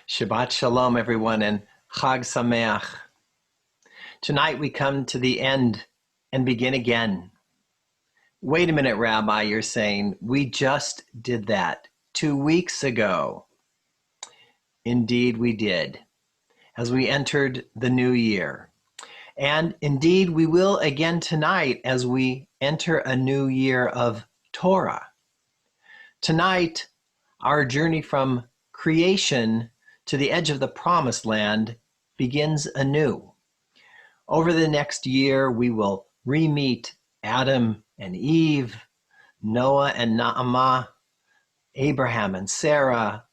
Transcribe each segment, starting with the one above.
Shabbat Shalom, everyone, and Chag Sameach. Tonight we come to the end and begin again. Wait a minute, Rabbi, you're saying, we just did that 2 weeks ago. Indeed, we did, as we entered the new year. And indeed, we will again tonight as we enter a new year of Torah. Tonight, our journey from creation to the edge of the promised land begins anew. Over the next year, we will re-meet Adam and Eve, Noah and Naamah, Abraham and Sarah,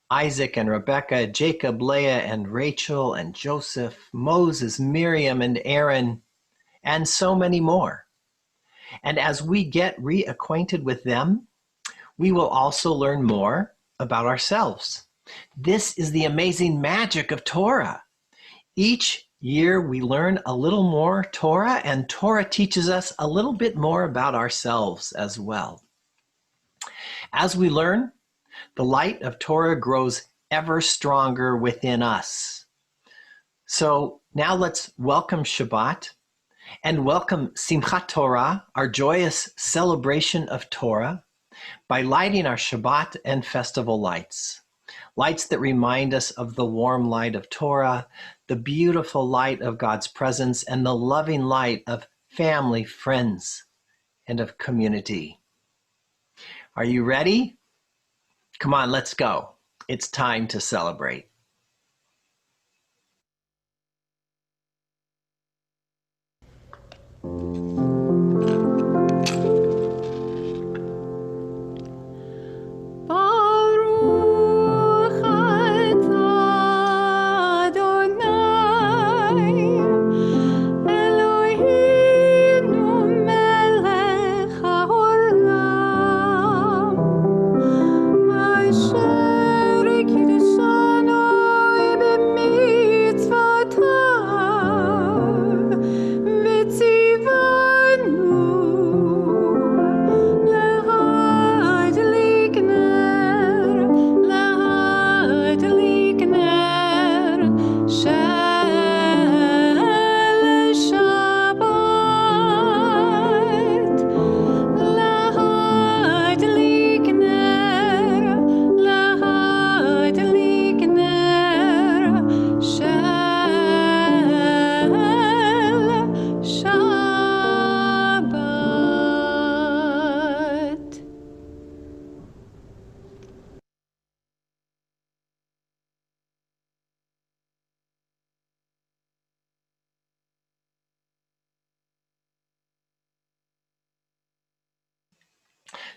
Isaac and Rebekah, Jacob, Leah and Rachel and Joseph, Moses, Miriam and Aaron, and so many more. And as we get reacquainted with them, we will also learn more about ourselves. This is the amazing magic of Torah. Each year we learn a little more Torah, and Torah teaches us a little bit more about ourselves as well. As we learn, the light of Torah grows ever stronger within us. So now let's welcome Shabbat and welcome Simchat Torah, our joyous celebration of Torah, by lighting our Shabbat and festival lights. Lights that remind us of the warm light of Torah, the beautiful light of God's presence, and the loving light of family, friends, and of community. Are you ready? Come on, let's go. It's time to celebrate.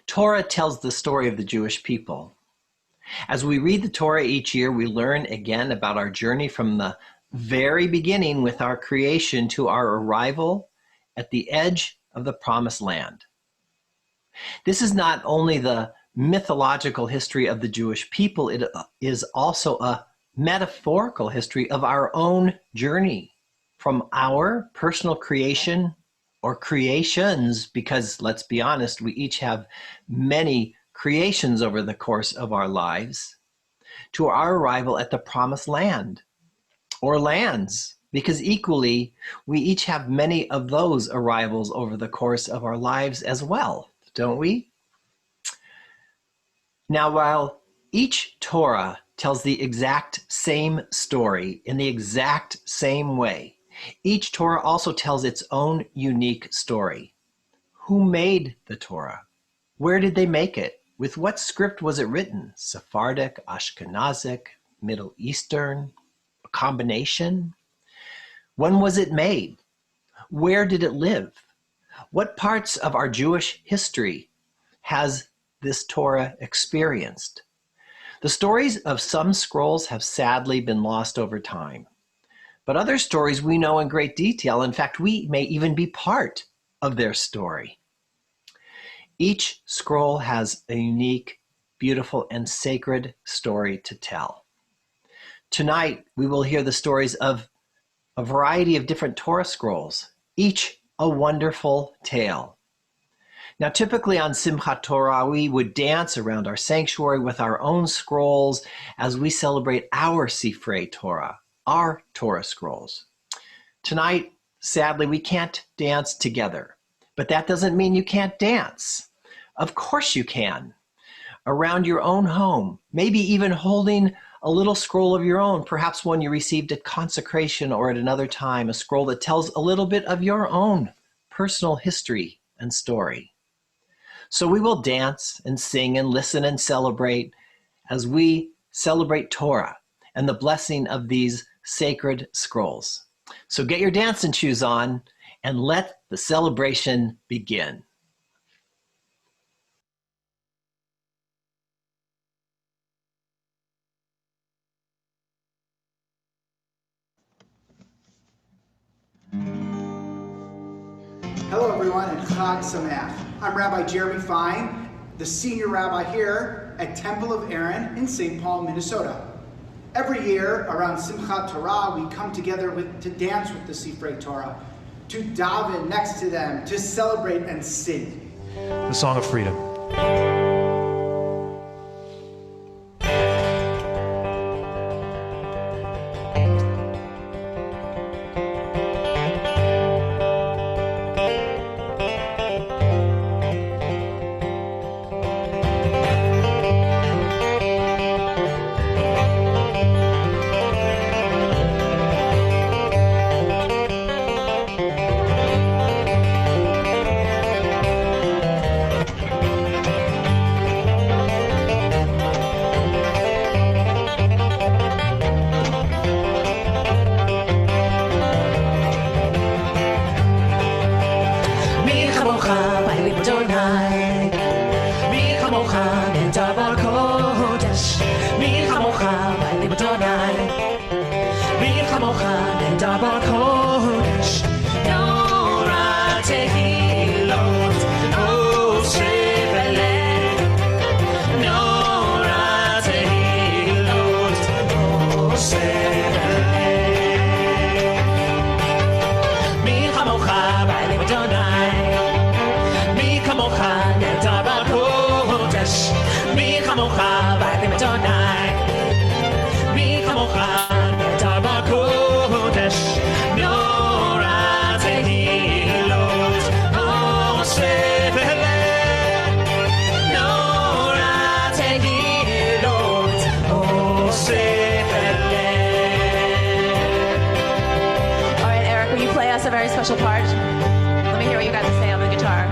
Torah tells the story of the Jewish people. As we read the Torah each year, we learn again about our journey from the very beginning with our creation to our arrival at the edge of the promised land. This is not only the mythological history of the Jewish people, it is also a metaphorical history of our own journey from our personal creation or creations, because let's be honest, we each have many creations over the course of our lives, to our arrival at the promised land or lands, because equally we each have many of those arrivals over the course of our lives as well, don't we? Now, while each Torah tells the exact same story in the exact same way, each Torah also tells its own unique story. Who made the Torah? Where did they make it? With what script was it written? Sephardic, Ashkenazic, Middle Eastern, a combination? When was it made? Where did it live? What parts of our Jewish history has this Torah experienced? The stories of some scrolls have sadly been lost over time, but other stories we know in great detail. In fact, we may even be part of their story. Each scroll has a unique, beautiful, and sacred story to tell. Tonight, we will hear the stories of a variety of different Torah scrolls, each a wonderful tale. Now, typically on Simchat Torah, we would dance around our sanctuary with our own scrolls as we celebrate our Sifrei Torah, our Torah scrolls. Tonight, sadly, we can't dance together, but that doesn't mean you can't dance. Of course you can. Around your own home, maybe even holding a little scroll of your own, perhaps one you received at consecration or at another time, a scroll that tells a little bit of your own personal history and story. So we will dance and sing and listen and celebrate as we celebrate Torah and the blessing of these sacred scrolls. So get your dancing shoes on and let the celebration begin. Hello everyone and Chag Sameach. I'm Rabbi Jeremy Fine, the senior rabbi here at Temple of Aaron in St. Paul, Minnesota. Every year around Simchat Torah, we come together to dance with the Sifrei Torah, to daven next to them, to celebrate and sing. The Song of Freedom. Special part. Let me hear what you got to say on the guitar.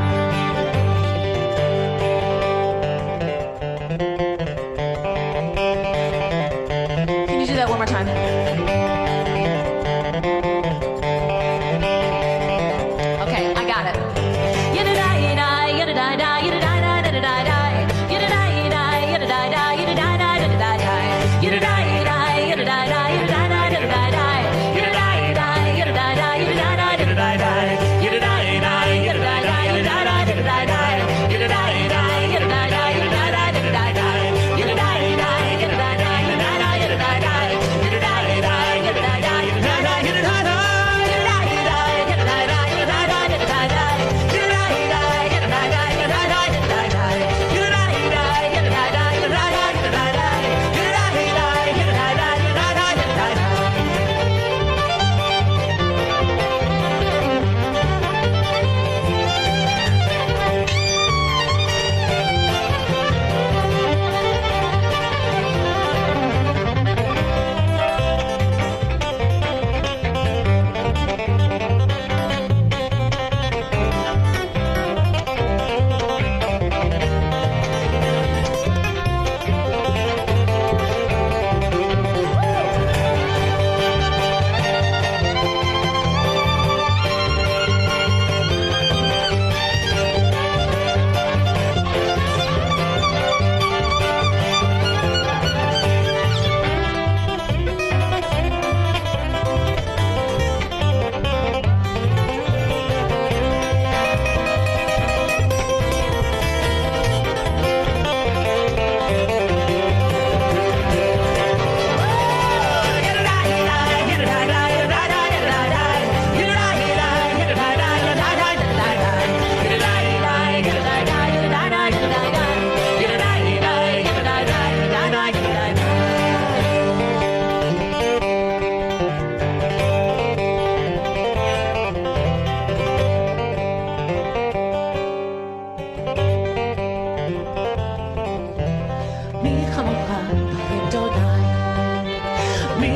Can you do that one more time? Okay, I got it.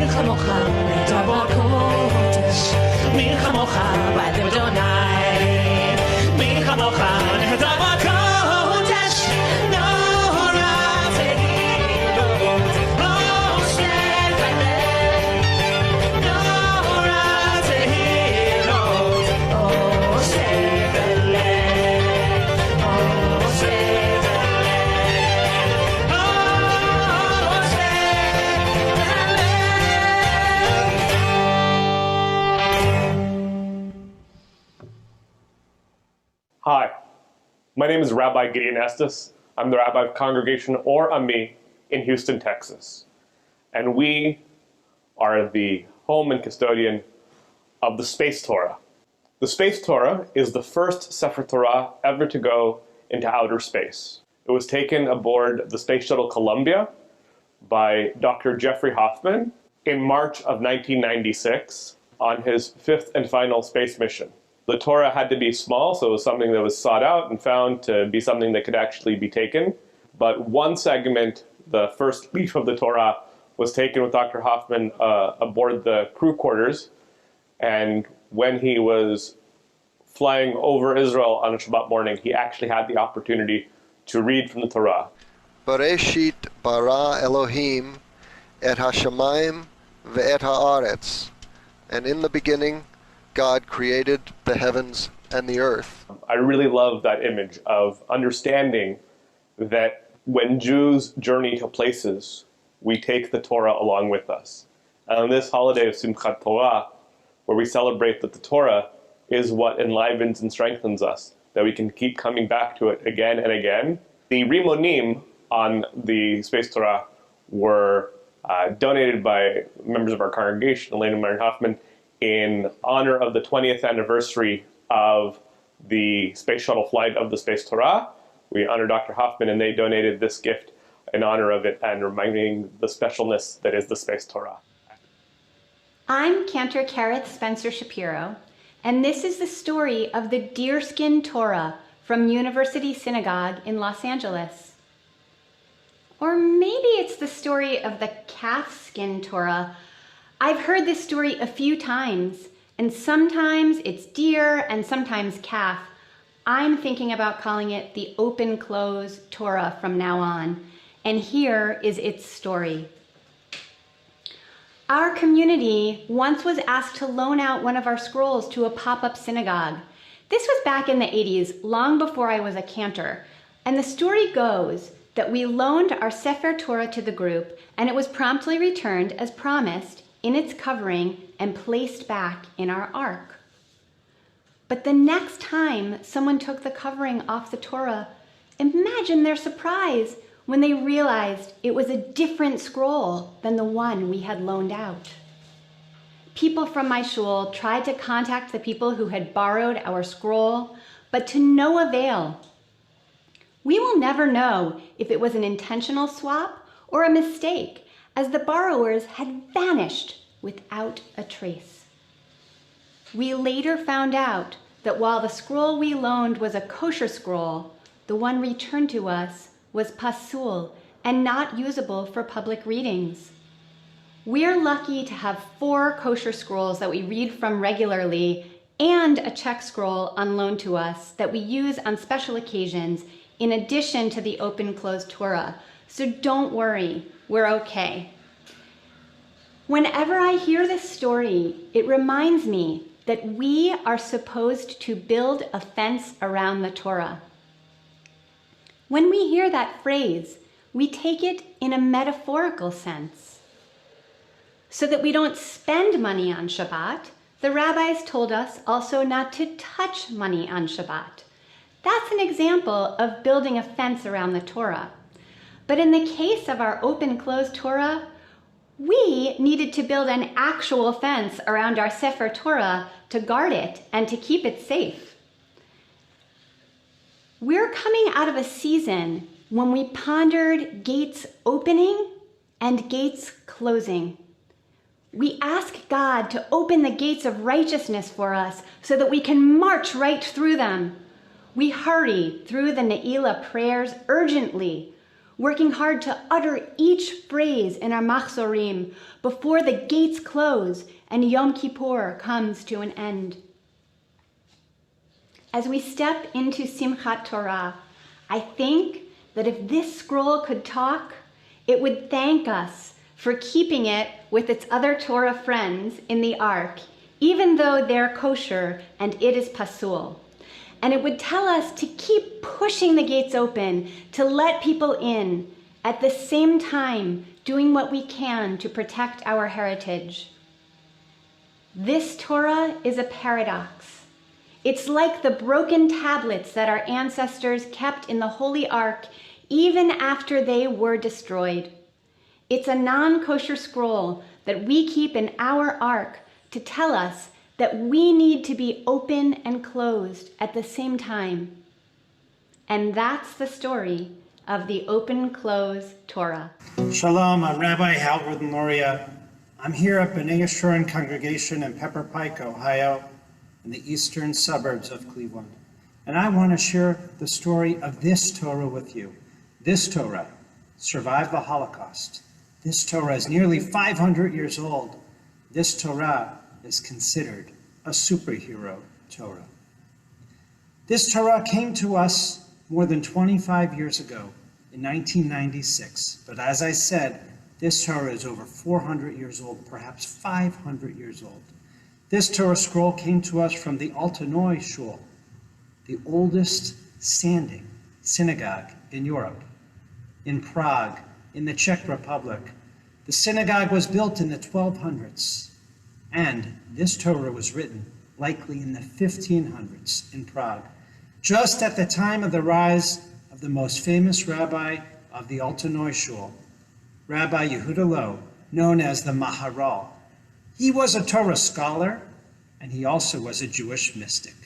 כמוך לדבר קודש, מי כמוך בלב אדוני, מי כמוך לדבר קודש, נורא תהילות, משה בלב, נורא תהילות, משה בלב, משה Hi, my name is Rabbi Gideon Estes. I'm the Rabbi of Congregation Or Ami in Houston, Texas. And we are the home and custodian of the Space Torah. The Space Torah is the first Sefer Torah ever to go into outer space. It was taken aboard the Space Shuttle Columbia by Dr. Jeffrey Hoffman in March of 1996 on his fifth and final space mission. The Torah had to be small, so it was something that was sought out and found to be something that could actually be taken. But one segment, the first leaf of the Torah, was taken with Dr. Hoffman aboard the crew quarters. And when he was flying over Israel on a Shabbat morning, he actually had the opportunity to read from the Torah. Bereshit bara Elohim et hashamayim ve'et haaretz. And in the beginning, God created the heavens and the earth. I really love that image of understanding that when Jews journey to places, we take the Torah along with us. And on this holiday of Simchat Torah, where we celebrate that the Torah is what enlivens and strengthens us, that we can keep coming back to it again and again. The Rimonim on the Space Torah were donated by members of our congregation, Elaine and Myron Hoffman, in honor of the 20th anniversary of the space shuttle flight of the Space Torah. We honor Dr. Hoffman, and they donated this gift in honor of it and reminding the specialness that is the Space Torah. I'm Cantor Kareth Spencer Shapiro, and this is the story of the deerskin Torah from University Synagogue in Los Angeles. Or maybe it's the story of the calfskin Torah. I've heard this story a few times, and sometimes it's deer and sometimes calf. I'm thinking about calling it the open-close Torah from now on, and here is its story. Our community once was asked to loan out one of our scrolls to a pop-up synagogue. This was back in the 80s, long before I was a cantor, and the story goes that we loaned our Sefer Torah to the group, and it was promptly returned as promised in its covering and placed back in our ark. But the next time someone took the covering off the Torah, imagine their surprise when they realized it was a different scroll than the one we had loaned out. People from my shul tried to contact the people who had borrowed our scroll, but to no avail. We will never know if it was an intentional swap or a mistake, as the borrowers had vanished without a trace. We later found out that while the scroll we loaned was a kosher scroll, the one returned to us was pasul and not usable for public readings. We're lucky to have 4 kosher scrolls that we read from regularly and a Czech scroll on loan to us that we use on special occasions in addition to the open-closed Torah. So don't worry, we're okay. Whenever I hear this story, it reminds me that we are supposed to build a fence around the Torah. When we hear that phrase, we take it in a metaphorical sense. So that we don't spend money on Shabbat, the rabbis told us also not to touch money on Shabbat. That's an example of building a fence around the Torah. But in the case of our open-closed Torah, we needed to build an actual fence around our Sefer Torah to guard it and to keep it safe. We're coming out of a season when we pondered gates opening and gates closing. We ask God to open the gates of righteousness for us so that we can march right through them. We hurry through the Ne'ilah prayers urgently. working hard to utter each phrase in our machzorim before the gates close and Yom Kippur comes to an end. As we step into Simchat Torah, I think that if this scroll could talk, it would thank us for keeping it with its other Torah friends in the ark, even though they're kosher and it is pasul. And it would tell us to keep pushing the gates open, to let people in, at the same time doing what we can to protect our heritage. This Torah is a paradox. It's like the broken tablets that our ancestors kept in the Holy Ark even after they were destroyed. It's a non-kosher scroll that we keep in our ark to tell us that we need to be open and closed at the same time. And that's the story of the open-close Torah. Shalom, I'm Rabbi Howard Loria. I'm here at B'nai Yeshurun congregation in Pepper Pike, Ohio, in the eastern suburbs of Cleveland. And I want to share the story of this Torah with you. This Torah survived the Holocaust. This Torah is nearly 500 years old. This Torah is considered a superhero Torah. This Torah came to us more than 25 years ago in 1996. But as I said, this Torah is over 400 years old, perhaps 500 years old. This Torah scroll came to us from the Altanoi Shul, the oldest standing synagogue in Europe, in Prague, in the Czech Republic. The synagogue was built in the 1200s, and this Torah was written likely in the 1500s in Prague, just at the time of the rise of the most famous rabbi of the Altanoi Shul, Rabbi Yehuda Loew, known as the Maharal. He was a Torah scholar, and he also was a Jewish mystic.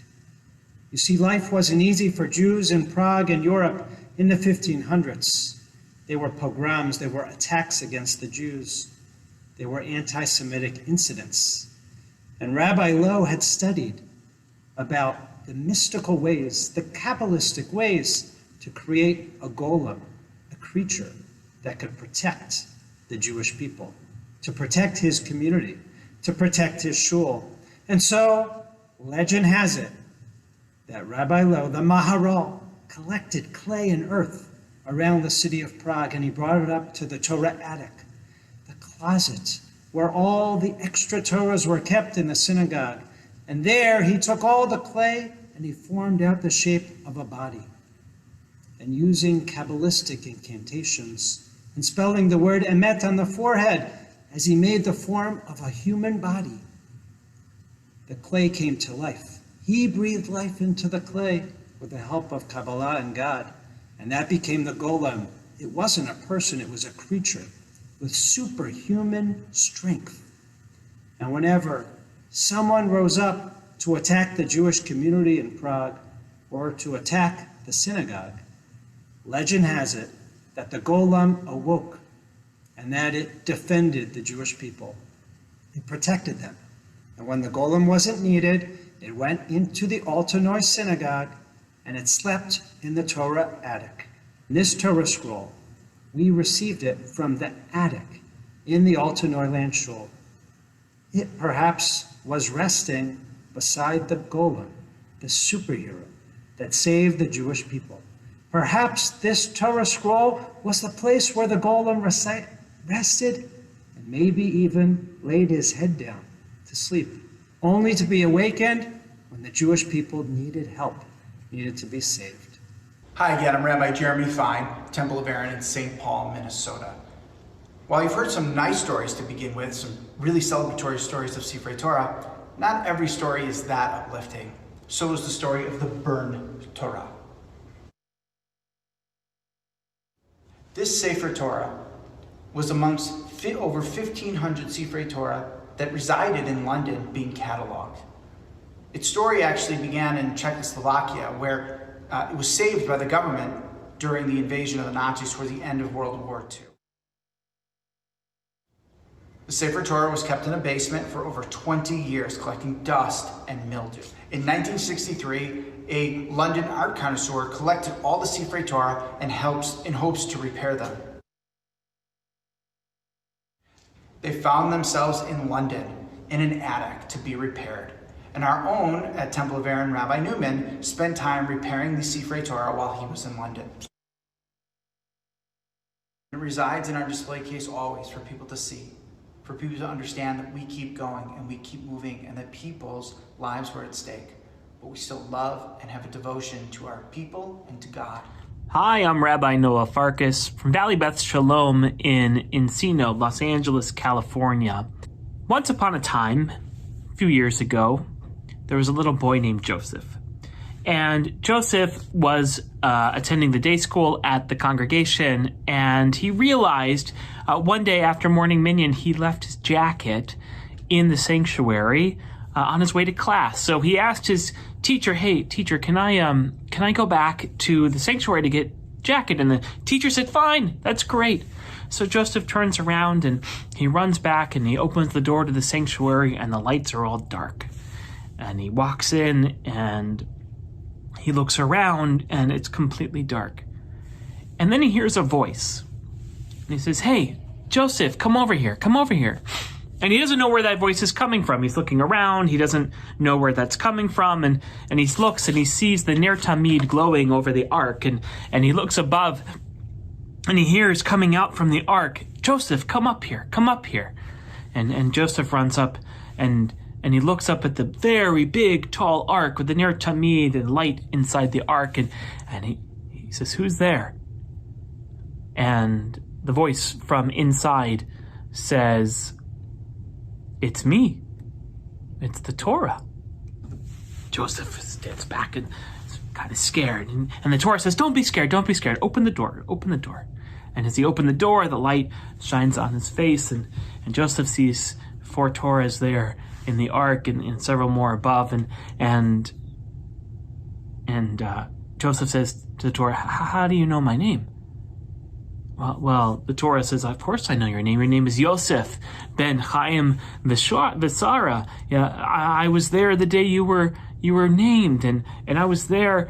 You see, life wasn't easy for Jews in Prague and Europe in the 1500s. There were pogroms, there were attacks against the Jews. There were anti-Semitic incidents. And Rabbi Loew had studied about the mystical ways, the Kabbalistic ways to create a golem, a creature that could protect the Jewish people, to protect his community, to protect his shul. And so, legend has it that Rabbi Loew, the Maharal, collected clay and earth around the city of Prague, and he brought it up to the Torah attic, the closet where all the extra Torahs were kept in the synagogue. And there he took all the clay and he formed out the shape of a body. And using Kabbalistic incantations and spelling the word emet on the forehead as he made the form of a human body, the clay came to life. He breathed life into the clay with the help of Kabbalah and God, and that became the golem. It wasn't a person, it was a creature with superhuman strength. And whenever someone rose up to attack the Jewish community in Prague or to attack the synagogue, legend has it that the golem awoke and that it defended the Jewish people. It protected them. And when the golem wasn't needed, it went into the Altanoi synagogue and it slept in the Torah attic. This Torah scroll, we received it from the attic in the Altanoi land shul. It perhaps was resting beside the golem, the superhero that saved the Jewish people. Perhaps this Torah scroll was the place where the golem rested and maybe even laid his head down to sleep, only to be awakened when the Jewish people needed help, needed to be saved. Hi again, I'm Rabbi Jeremy Fine, Temple of Aaron in St. Paul, Minnesota. While you've heard some nice stories to begin with, some really celebratory stories of Sifrei Torah, not every story is that uplifting. So is the story of the burned Torah. This Sefer Torah was amongst over 1,500 Sifrei Torah that resided in London being cataloged. Its story actually began in Czechoslovakia, where it was saved by the government during the invasion of the Nazis towards the end of World War II. The Sefer Torah was kept in a basement for over 20 years, collecting dust and mildew. In 1963, a London art connoisseur collected all the Sifrei Torah in hopes to repair them. They found themselves in London, in an attic to be repaired. And our own, at Temple of Aaron, Rabbi Newman, spent time repairing the Sifrei Torah while he was in London. It resides in our display case always for people to see, for people to understand that we keep going and we keep moving and that people's lives were at stake. But we still love and have a devotion to our people and to God. Hi, I'm Rabbi Noah Farkas from Valley Beth Shalom in Encino, Los Angeles, California. Once upon a time, a few years ago, there was a little boy named Joseph. And Joseph was attending the day school at the congregation, and he realized one day after morning minyan, he left his jacket in the sanctuary on his way to class. So he asked his teacher, "Hey, teacher, can I go back to the sanctuary to get jacket?" And the teacher said, "Fine, that's great." So Joseph turns around and he runs back and he opens the door to the sanctuary, and the lights are all dark. And he walks in and he looks around and it's completely dark. And then he hears a voice. And he says, "Hey, Joseph, come over here, come over here." And he doesn't know where that voice is coming from. He's looking around. He doesn't know where that's coming from. And he looks and he sees the Ner Tamid glowing over the ark. And he looks above and he hears coming out from the ark, "Joseph, come up here, come up here." And Joseph runs up and he looks up at the very big, tall ark with the Ner Tamid and light inside the ark. And he says, "Who's there?" And the voice from inside says, "It's me. It's the Torah." Joseph stands back and is kind of scared. And the Torah says, "Don't be scared, don't be scared. Open the door, open the door." And as he opened the door, the light shines on his face. And Joseph sees 4 Torahs there in the ark and several more above. And Joseph says to the Torah, "How do you know my name?" Well, the Torah says, "Of course I know your name. Your name is Yosef ben Chaim V'Sara. Yeah, I was there the day you were named, and I was there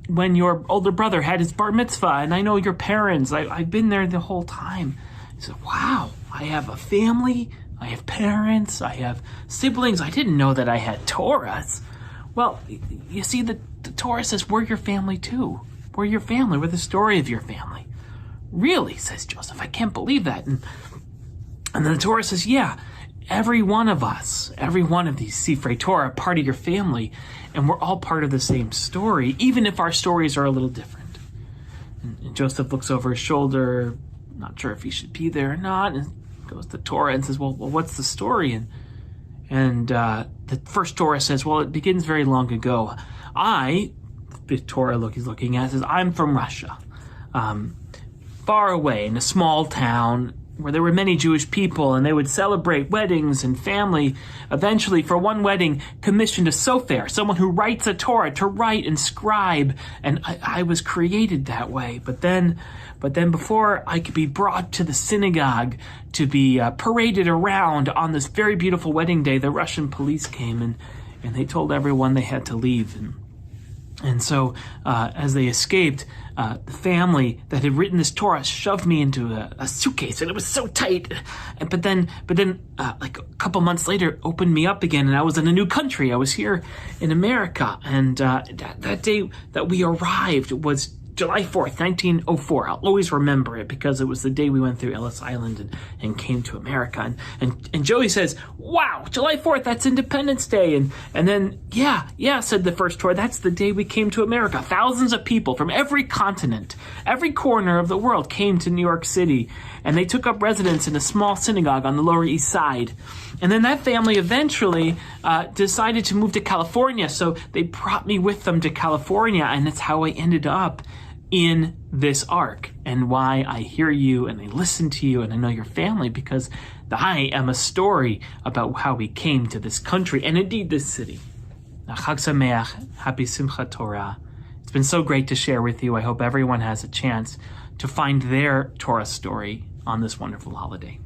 when your older brother had his bar mitzvah, and I know your parents. I've been there the whole time." He said, "Wow, I have a family. I have parents. I have siblings. I didn't know that I had Torahs." Well, you see, the Torah says we're your family too. We're your family. We're the story of your family. "Really?" says Joseph. "I can't believe that." And then the Torah says, "Yeah, every one of us, every one of these Sifrei Torah are part of your family, and we're all part of the same story, even if our stories are a little different." And Joseph looks over his shoulder, not sure if he should be there or not, and goes to Torah and says, well, what's the story? And the first Torah says, "Well, it begins very long ago. The Torah he's looking at says, I'm from Russia. Far away in a small town where there were many Jewish people, and they would celebrate weddings and family. Eventually, for one wedding, commissioned a sofer, someone who writes a Torah, to write and scribe, and I was created that way. But then before I could be brought to the synagogue to be paraded around on this very beautiful wedding day, the Russian police came and they told everyone they had to leave. And so as they escaped, the family that had written this Torah shoved me into a suitcase, and it was so tight. But then, like a couple months later, opened me up again, and I was in a new country. I was here in America, and that day that we arrived was July 4th, 1904. I'll always remember it because it was the day we went through Ellis Island and came to America. And Joey says, "Wow, July 4th, that's Independence Day." And then, yeah, said the first Torah, "That's the day we came to America." Thousands of people from every continent, every corner of the world came to New York City, and they took up residence in a small synagogue on the Lower East Side. And then that family eventually decided to move to California, so they brought me with them to California, and that's how I ended up in this ark, and why I hear you and I listen to you and I know your family, because I am a story about how we came to this country and indeed this city. Chag Sameach, happy Simchat Torah. It's been so great to share with you. I hope everyone has a chance to find their Torah story on this wonderful holiday.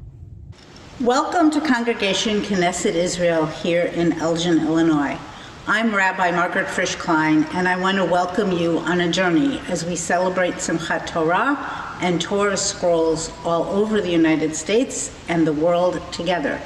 Welcome to Congregation Knesset Israel here in Elgin, Illinois. I'm Rabbi Margaret Frisch-Klein, and I want to welcome you on a journey as we celebrate Simchat Torah and Torah scrolls all over the United States and the world together.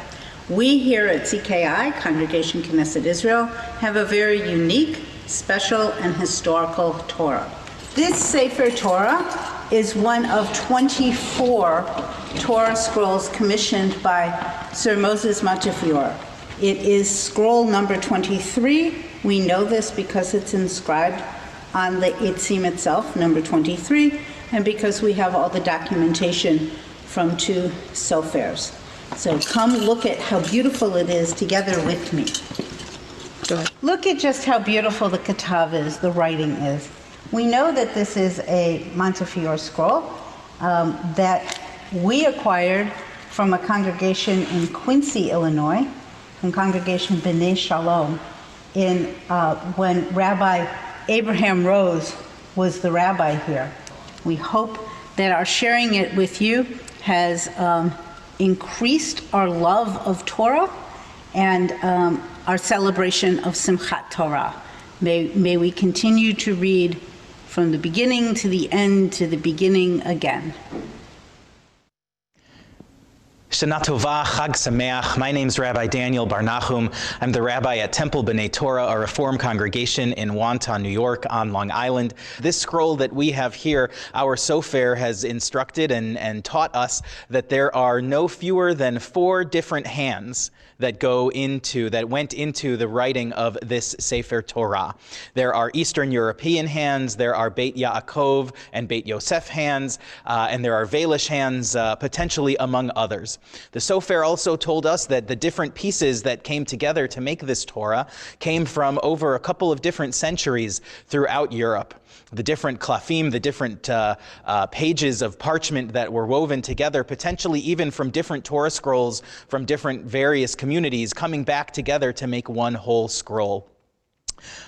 We here at CKI, Congregation Knesset Israel, have a very unique, special, and historical Torah. This Sefer Torah is one of 24 Torah scrolls commissioned by Sir Moses Montefiore. It is scroll number 23. We know this because it's inscribed on the Itzim itself, number 23, and because we have all the documentation from 2 sofers. So come look at how beautiful it is together with me. Go ahead. Look at just how beautiful the katav is, the writing is. We know that this is a Montefiore scroll that we acquired from a congregation in Quincy, Illinois, a congregation B'nai Shalom, when Rabbi Abraham Rose was the rabbi here. We hope that our sharing it with you has increased our love of Torah and our celebration of Simchat Torah. May we continue to read from the beginning to the end to the beginning again. Shana Tova, Chag Sameach. My name's Rabbi Daniel Bar Nachum. I'm the rabbi at Temple B'nai Torah, a Reform congregation in Wonton, New York, on Long Island. This scroll that we have here, our sofer has instructed and taught us that there are no fewer than 4 different hands that went into the writing of this Sefer Torah. There are Eastern European hands, there are Beit Yaakov and Beit Yosef hands, and there are Velish hands, potentially among others. The Sofer also told us that the different pieces that came together to make this Torah came from over a couple of different centuries throughout Europe. The different klafim, the different pages of parchment that were woven together, potentially even from different Torah scrolls from different various communities coming back together to make one whole scroll.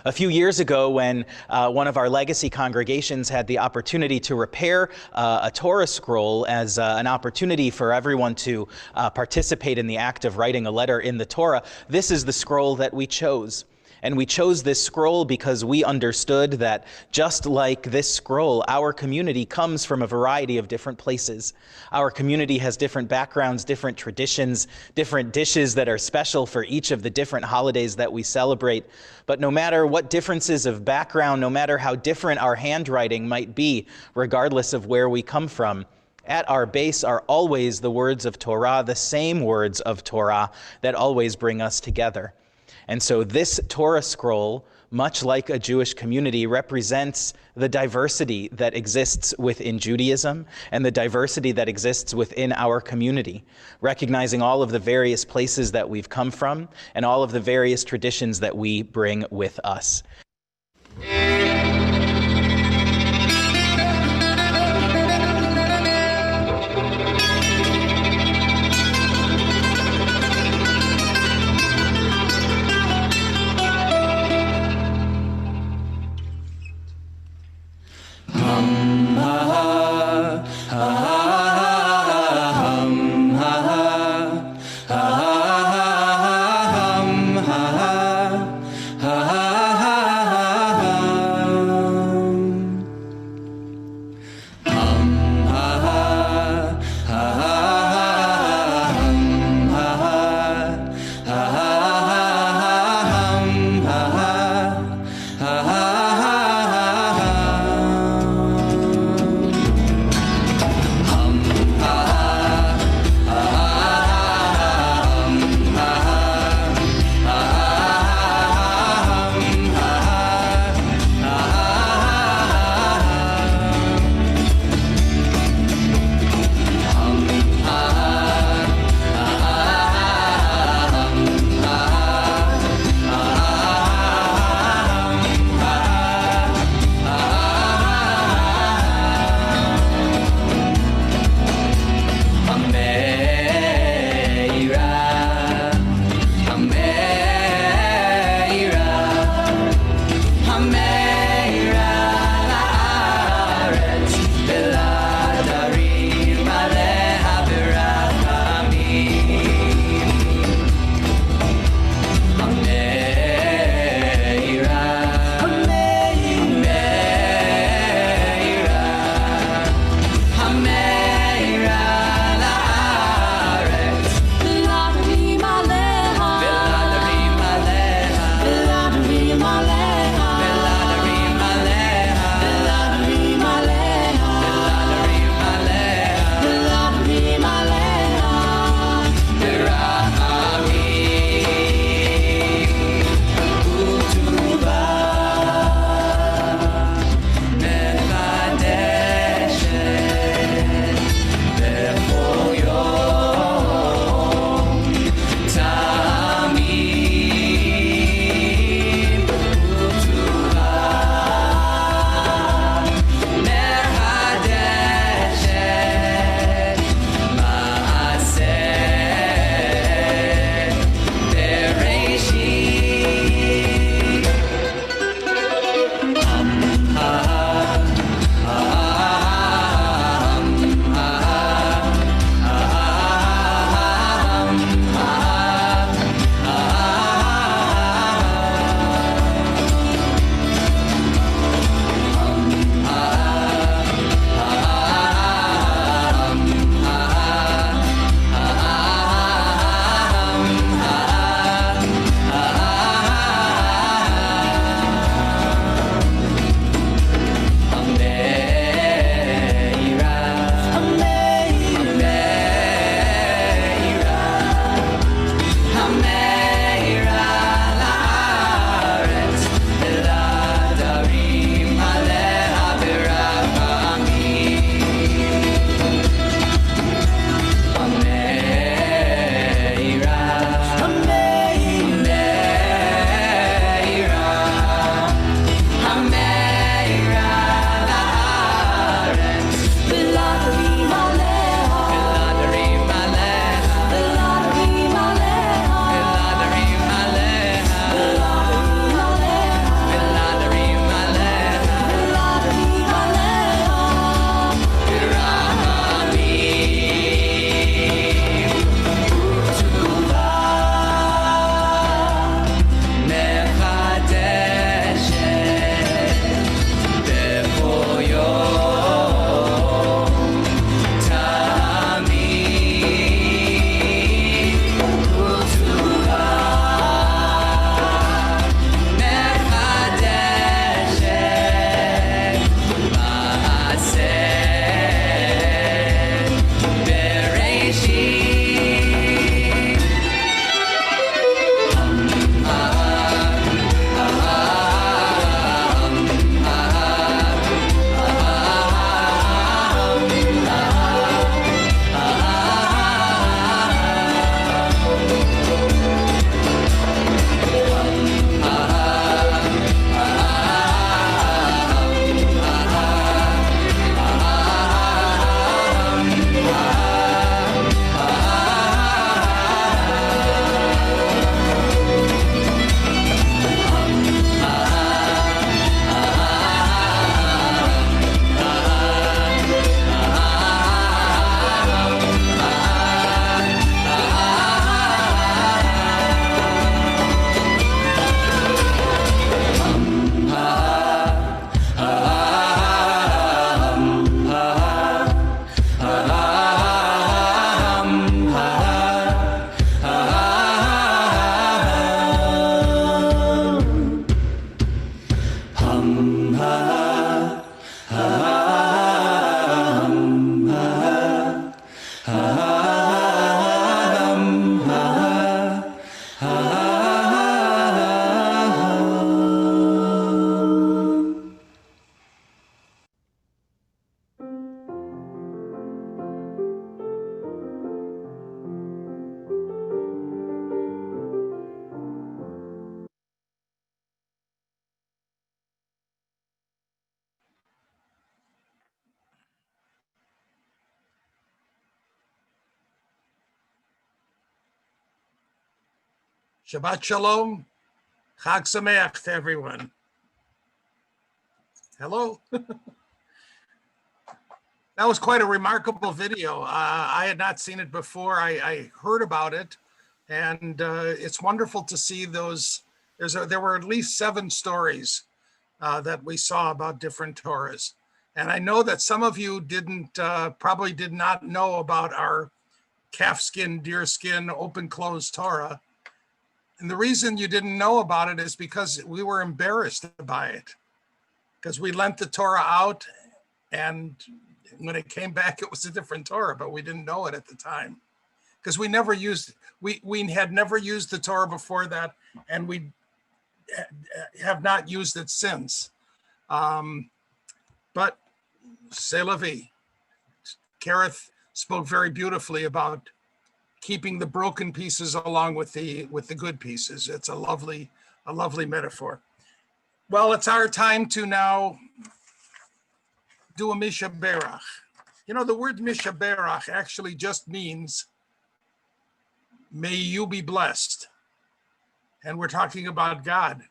A few years ago, when one of our legacy congregations had the opportunity to repair a Torah scroll as an opportunity for everyone to participate in the act of writing a letter in the Torah, this is the scroll that we chose. And we chose this scroll because we understood that just like this scroll, our community comes from a variety of different places. Our community has different backgrounds, different traditions, different dishes that are special for each of the different holidays that we celebrate. But no matter what differences of background, no matter how different our handwriting might be, regardless of where we come from, at our base are always the words of Torah, the same words of Torah that always bring us together. And so this Torah scroll, much like a Jewish community, represents the diversity that exists within Judaism and the diversity that exists within our community, recognizing all of the various places that we've come from and all of the various traditions that we bring with us. Shabbat Shalom. Chag Sameach to everyone. Hello. That was quite a remarkable video. I had not seen it before. I heard about it, and it's wonderful to see those. There were at least 7 stories that we saw about different Torahs. And I know that some of you probably did not know about our calfskin, deerskin, open closed Torah. And the reason you didn't know about it is because we were embarrassed by it. Because we lent the Torah out, and when it came back, it was a different Torah, but we didn't know it at the time. Because we had never used the Torah before that, and we have not used it since. But c'est la vie. Kareth spoke very beautifully about keeping the broken pieces along with the good pieces. It's a lovely metaphor. Well, it's our time to now do a Mishaberach. You know, the word Mishaberach actually just means, may you be blessed. And we're talking about God.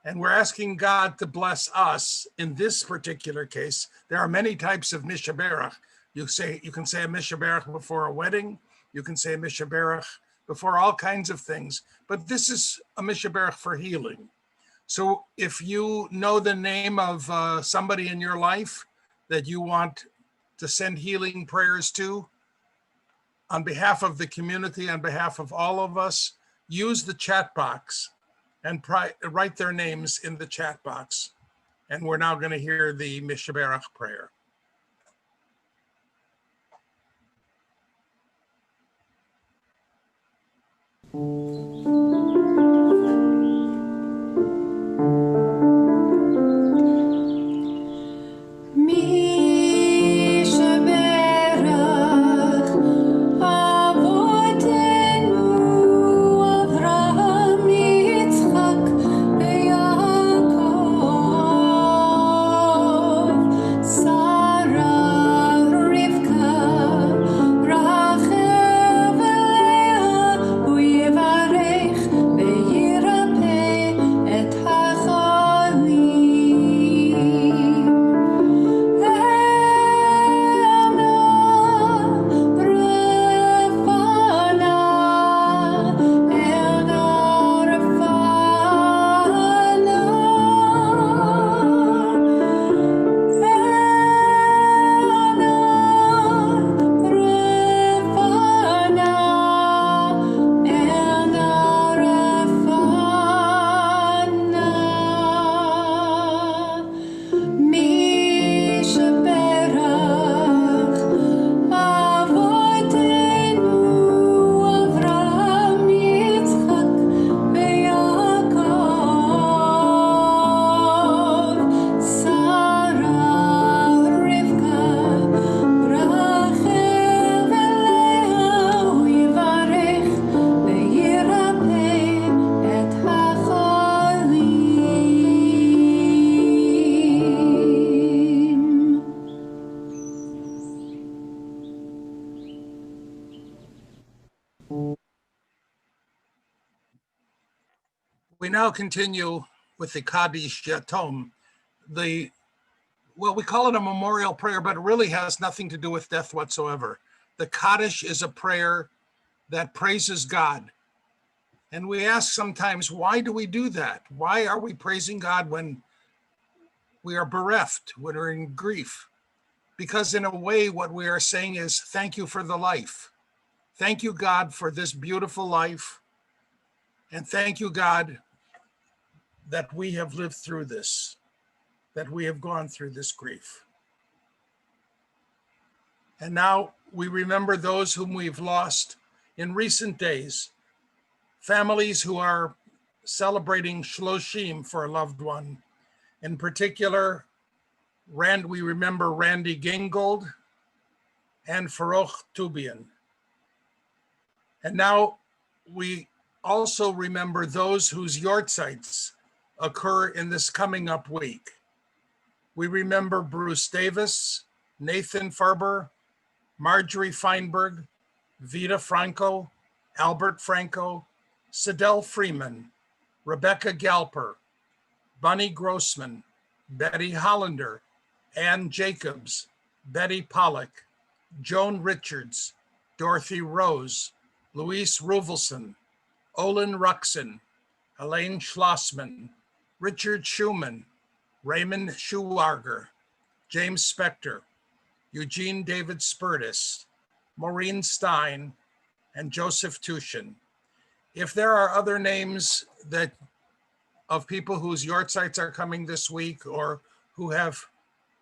And we're asking God to bless us. In this particular case, there are many types of Mishaberach. You can say a Mishaberach before a wedding. You can say a Mishaberach before all kinds of things. But this is a Mishaberach for healing. So if you know the name of somebody in your life that you want to send healing prayers to, on behalf of the community, on behalf of all of us, use the chat box and write their names in the chat box. And we're now going to hear the Mishaberach prayer. We now continue with the Kaddish Yatom, we call it a memorial prayer, but it really has nothing to do with death whatsoever. The Kaddish is a prayer that praises God. And we ask sometimes, why do we do that? Why are we praising God when we are bereft, when we're in grief? Because in a way, what we are saying is, thank you for the life. Thank you, God, for this beautiful life. And thank you, God, that we have lived through this, that we have gone through this grief. And now we remember those whom we've lost in recent days, families who are celebrating Shloshim for a loved one. In particular, we remember Randy Gingold and Farouk Tubian. And now we also remember those whose yortzites occur in this coming up week. We remember Bruce Davis, Nathan Farber, Marjorie Feinberg, Vita Franco, Albert Franco, Sidel Freeman, Rebecca Galper, Bunny Grossman, Betty Hollander, Ann Jacobs, Betty Pollock, Joan Richards, Dorothy Rose, Louise Ruvelson, Olin Ruxin, Elaine Schlossman, Richard Schumann, Raymond Schuwarger, James Spector, Eugene David Spurtis, Maureen Stein, and Joseph Tushin. If there are other names that of people whose yahrzeits are coming this week or who have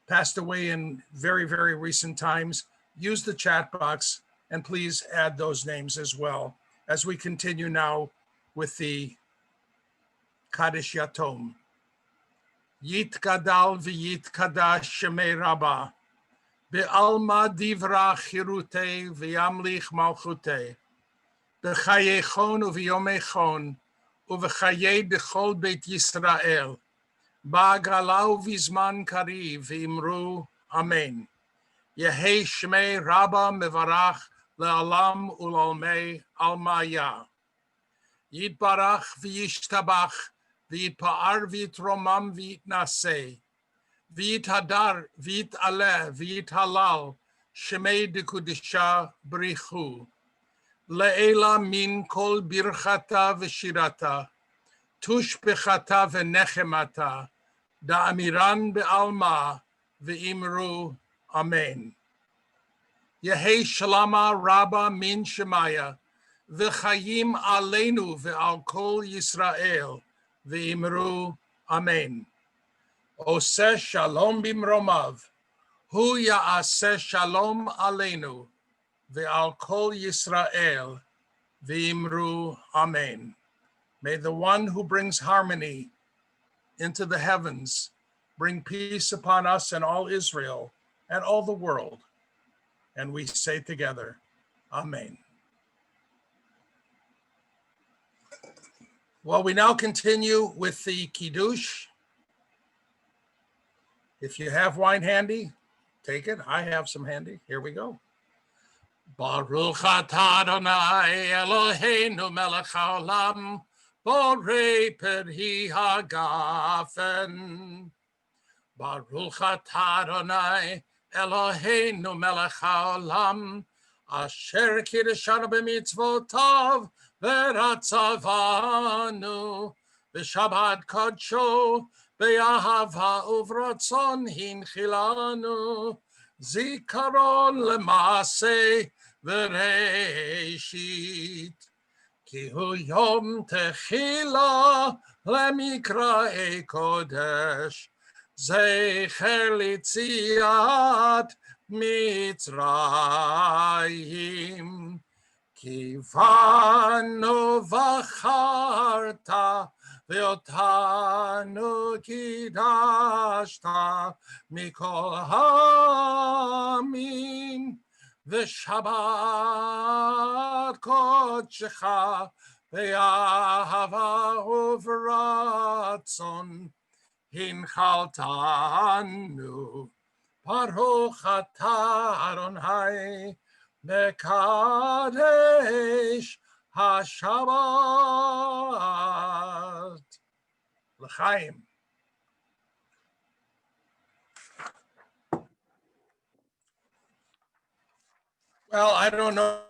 passed away in very, very recent times, use the chat box and please add those names as well as we continue now with the Kaddish Yatom. Yit Gadal v'yit Kadash Shemei Rabbah, Be'alma divra chirute v'yamlich malchute, B'chayechon u'v'yomechon, u'v'chayei b'chol Beit Yisrael, Ba'galau v'zman kariv v'imru Amen. Yehei Shmei Rabbah mevarach le'alam u'l'olmei almaya. Yitbarach v'yishtabach v'yitpa'ar v'yitromam v'yitnaseh. V'yithadar v'yit'aleh v'yithalal Shemei dekudisha brichu. Le'ela min kol birchata v'shirata. Tush bechata v'nechemata. Da'amiran be'alma v'imru Amen. Yehei shalama rabba min shemaya. V'chayim aleinu ve'al kol Yisrael. V'imru Amen. Oseh shalom bimromav. Hu ya'aseh shalom aleinu. Ve'al kol Yisrael. V'imru Amen. May the one who brings harmony into the heavens bring peace upon us and all Israel and all the world. And we say together, Amen. Well, we now continue with the Kiddush. If you have wine handy, take it. I have some handy. Here we go. Baruch atah Adonai Eloheinu melech haolam, borei peri hagafen. Baruch atah Adonai Eloheinu melech haolam, asher kiddushanu b'mitzvotav v'ratzavanu v'shabbat kodsho v'yahava uvratzon hinchilanu zikaron lemase v'reishit ki hu yom techila lemikraei kodesh zecher litziat Mitzrayim kivanu v'charta ve'otanu kidashta mikol ha'amin v'shabbat kodshecha ve'ahava uvratzon hinchaltanu. Baruch atah Adonai mekadesh hashabbat. L'chaim. Well, I don't know.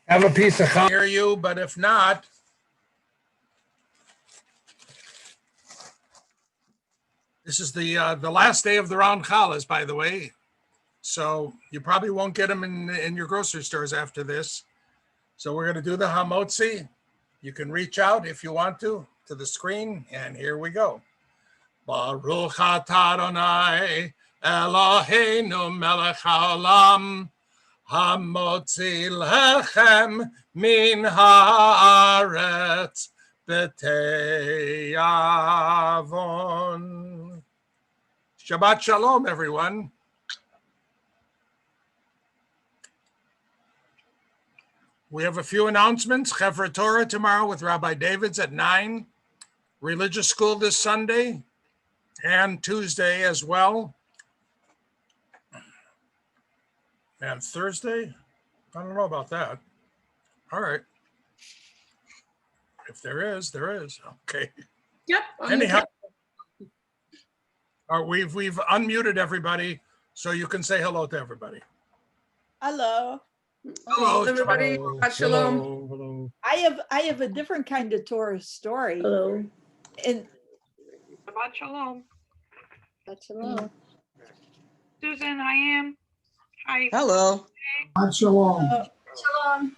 Have a piece of challah near you, but if not, this is the last day of the round challahs, by the way. So you probably won't get them in your grocery stores after this. So we're going to do the hamotzi. You can reach out if you want to the screen, and here we go. Baruch atah Adonai Eloheinu melech haolam, hamotzi lechem min haaretz b'tei avon. Shabbat shalom, everyone. We have a few announcements. Chevra Torah tomorrow with Rabbi Davids at 9. Religious school this Sunday and Tuesday as well. And Thursday? I don't know about that. All right. If there is, there is. Okay. Yep. Anyhow, we've unmuted everybody, so you can say hello to everybody. Hello. Hello, everybody. Shabbat Shalom. Hello. I have a different kind of Torah story. Hello. And Shabbat Shalom. Shabbat Shalom. Susan, I am. Hi. Hello. Shalom. Shalom.